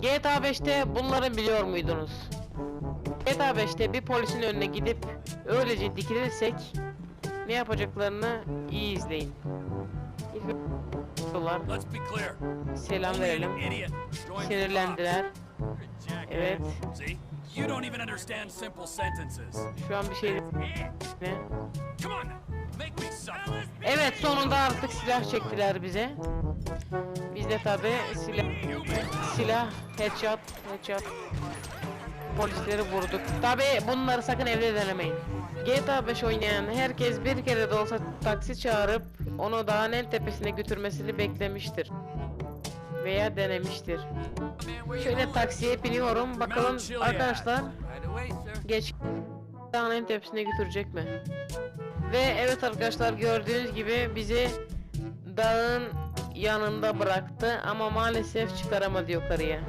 GTA 5'te bunları biliyor muydunuz? GTA 5'te bir polisin önüne gidip öylece dikilirsek ne yapacaklarını iyi izleyin. Let's be clear. Selam Only an verelim. idiot joins the Sinirlendiler. jackass. Evet. See? You don't even understand simple sentences. Şu an bir şey ne? Come on now. Make me suffer. Evet, sonunda artık silah çektiler bize. Biz de tabi silah headshot polisleri vurduk. Tabi bunları sakın evde denemeyin. GTA 5 oynayan herkes bir kere de olsa taksi çağırıp onu dağın en tepesine götürmesini beklemiştir. Veya denemiştir. Şöyle taksiye biniyorum. Bakalım arkadaşlar geç dağın en tepesine götürecek mi? Ve evet arkadaşlar, gördüğünüz gibi bizi dağın yanında bıraktı ama maalesef çıkaramadı yukarıya.